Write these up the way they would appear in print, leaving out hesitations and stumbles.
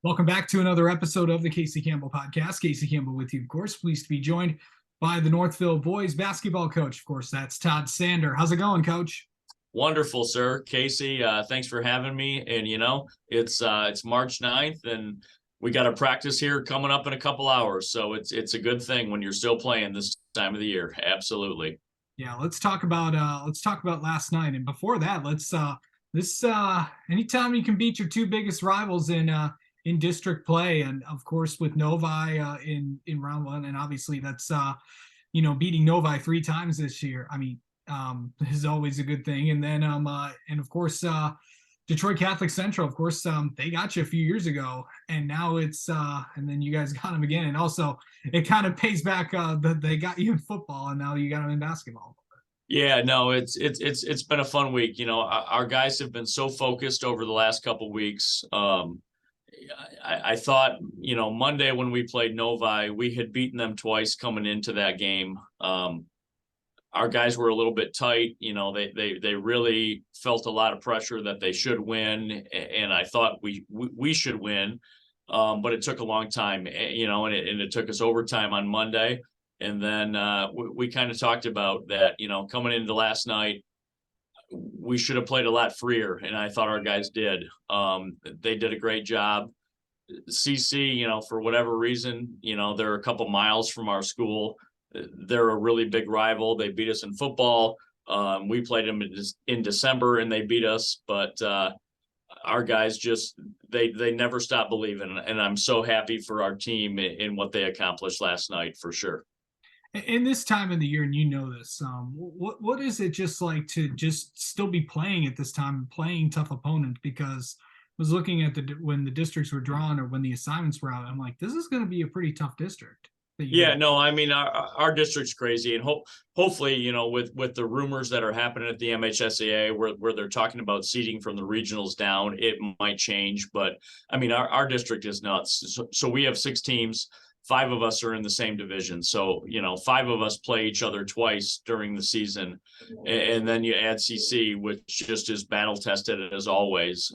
Welcome back to another episode of the Casey Campbell podcast. Casey Campbell with you, of course. Pleased to be joined by the Northville boys basketball coach. Of course, that's Todd Sander. How's it going, Coach? Wonderful, sir. Casey, thanks for having me. And it's March 9th, and we got a practice here coming up in a couple hours. So it's a good thing when you're still playing this time of the year. Absolutely. Yeah, let's talk about last night. And before that, let's anytime you can beat your two biggest rivals in district play, and of course with Novi in round one, and obviously that's beating Novi three times this year. I mean, is always a good thing. And of course Detroit Catholic Central, of course, they got you a few years ago, and now it's and then you guys got them again, and also it kind of pays back that they got you in football, and now you got them in basketball. Yeah, no, it's been a fun week. Our guys have been so focused over the last couple of weeks. I thought, Monday when we played Novi, we had beaten them twice coming into that game. Our guys were a little bit tight. They really felt a lot of pressure that they should win, and I thought we should win. But it took a long time, and it took us overtime on Monday. And then we kind of talked about that, coming into last night, we should have played a lot freer, and I thought our guys did. They did a great job. CC, for whatever reason, they're a couple miles from our school. They're a really big rival. They beat us in football. We played them in December, and they beat us. But our guys they never stop believing, and I'm so happy for our team in what they accomplished last night for sure. In this time of the year, and this, what is it just like to just still be playing at this time, playing tough opponents? Because I was looking at when the districts were drawn or when the assignments were out, I'm like, this is going to be a pretty tough district. Yeah, no, I mean our district's crazy, and hopefully, with the rumors that are happening at the MHSAA, where they're talking about seeding from the regionals down, it might change. But I mean, our district is nuts. So we have 6 teams. 5 of us are in the same division. So, 5 of us play each other twice during the season. And then you add CC, which just is battle tested as always.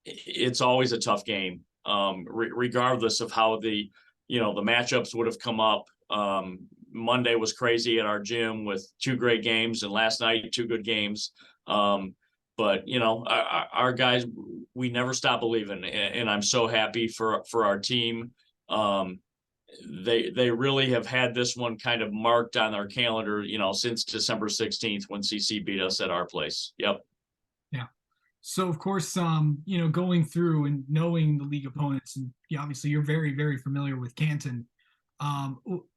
It's always a tough game, regardless of how the matchups would have come up. Monday was crazy at our gym with 2 great games, and last night 2 good games. But our guys, we never stop believing, and I'm so happy for our team. They really have had this one kind of marked on our calendar, since December 16th when CC beat us at our place. Yep. Yeah. So of course, going through and knowing the league opponents, and obviously you're very, very familiar with Canton.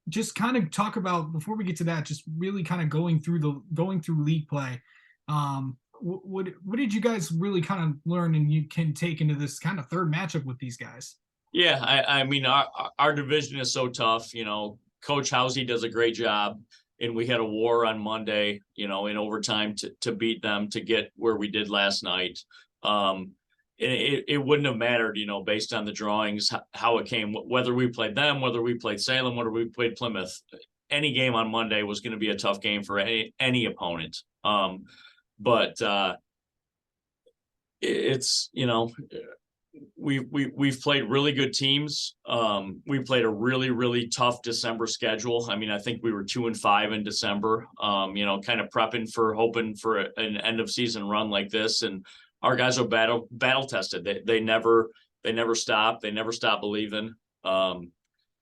Just kind of talk about, before we get to that, just really kind of going through league play. What did you guys really kind of learn and you can take into this kind of third matchup with these guys? Yeah, I mean our division is so tough. Coach Housey does a great job, and we had a war on Monday, in overtime to beat them to get where we did last night. It wouldn't have mattered, based on the drawings, how it came, whether we played them, whether we played Salem, whether we played Plymouth. Any game on Monday was going to be a tough game for any opponent. But it's we've played really good teams. We played a really, really tough December schedule. I mean, I think we were 2-5 in December, kind of hoping for an end of season run like this. And our guys are battle tested. They never stop. They never stop believing.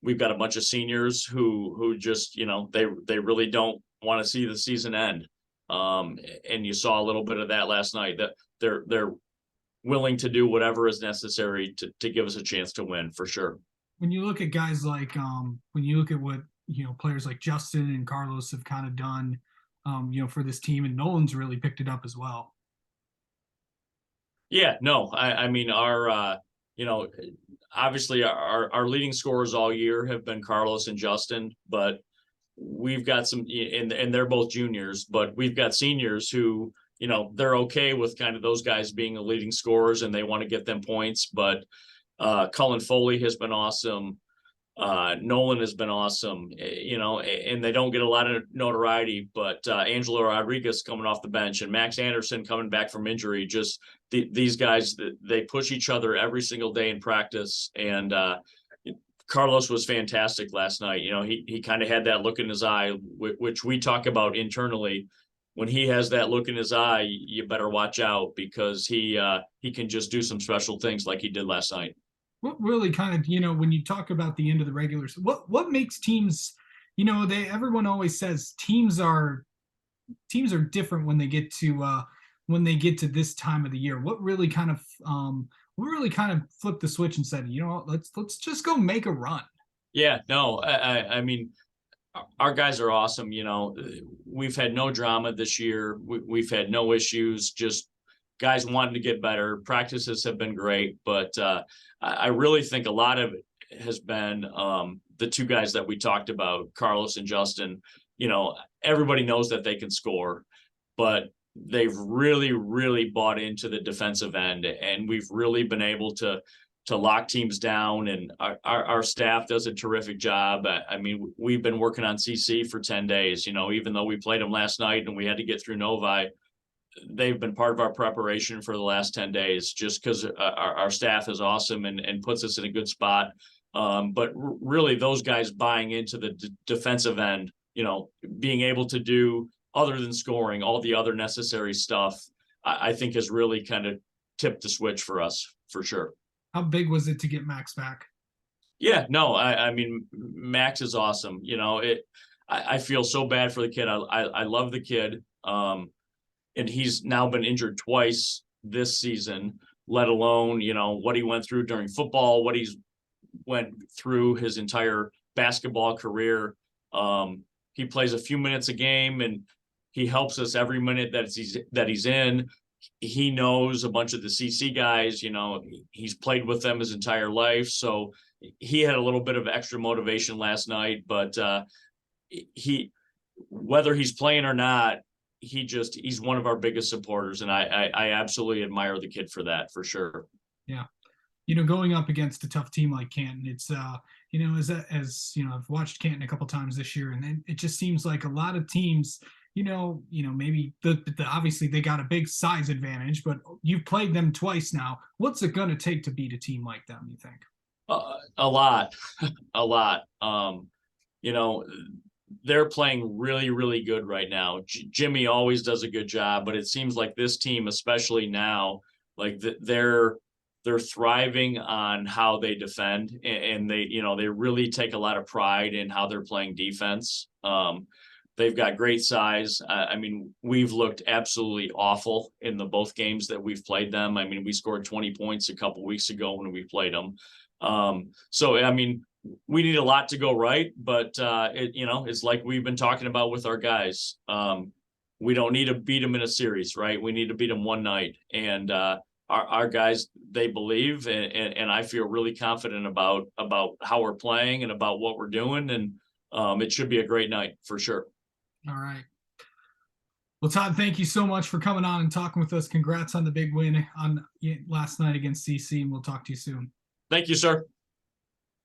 We've got a bunch of seniors who just, they really don't want to see the season end. And you saw a little bit of that last night, that they're willing to do whatever is necessary to give us a chance to win, for sure. When you look at guys like when you look at what players like Justin and Carlos have kind of done for this team, and Nolan's really picked it up as well. Yeah, no, I mean our obviously our leading scorers all year have been Carlos and Justin, but we've got some, and they're both juniors, but we've got seniors who they're okay with kind of those guys being the leading scorers, and they want to get them points. But Cullen Foley has been awesome. Nolan has been awesome, and they don't get a lot of notoriety, but Angelo Rodriguez coming off the bench and Max Anderson coming back from injury, just these guys, they push each other every single day in practice. And Carlos was fantastic last night. He kind of had that look in his eye, which we talk about internally. When he has that look in his eye, you better watch out, because he can just do some special things like he did last night. What really kind of, when you talk about the end of the regular, what makes teams, everyone always says teams are different when they get to this time of the year. What really kind of flipped the switch and said, let's just go make a run? Yeah, no, I mean, our guys are awesome. We've had no drama this year. We've had no issues, just guys wanting to get better. Practices have been great, but I really think a lot of it has been the two guys that we talked about, Carlos and Justin. Everybody knows that they can score, but they've really, really bought into the defensive end, and we've really been able to lock teams down, and our staff does a terrific job. I mean, we've been working on CC for 10 days, even though we played them last night and we had to get through Novi. They've been part of our preparation for the last 10 days, just because our staff is awesome and puts us in a good spot. But really, those guys buying into the defensive end, being able to do, other than scoring, all the other necessary stuff, I think has really kind of tipped the switch for us, for sure. How big was it to get Max back? Yeah, no, I mean, Max is awesome. I feel so bad for the kid. I love the kid. And he's now been injured twice this season, let alone, what he went through during football, what he's went through his entire basketball career. He plays a few minutes a game, and he helps us every minute that he's in. He knows a bunch of the CC guys, he's played with them his entire life. So he had a little bit of extra motivation last night, but whether he's playing or not, he's one of our biggest supporters, and I absolutely admire the kid for that, for sure. Yeah. Going up against a tough team like Canton, it's I've watched Canton a couple times this year, and then it just seems like a lot of teams, maybe obviously they got a big size advantage, but you've played them twice now. What's it going to take to beat a team like them, you think? A lot. A lot. They're playing really, really good right now. Jimmy always does a good job, but it seems like this team, especially now, like they're thriving on how they defend, and they really take a lot of pride in how they're playing defense. They've got great size. I mean, we've looked absolutely awful in the both games that we've played them. I mean, we scored 20 points a couple weeks ago when we played them. So, I mean, we need a lot to go right, but it's like we've been talking about with our guys. We don't need to beat them in a series, right? We need to beat them one night. And our guys, they believe, and I feel really confident about how we're playing and about what we're doing. And it should be a great night for sure. All right. Well, Todd, thank you so much for coming on and talking with us. Congrats on the big win on last night against CC, and we'll talk to you soon. Thank you, sir.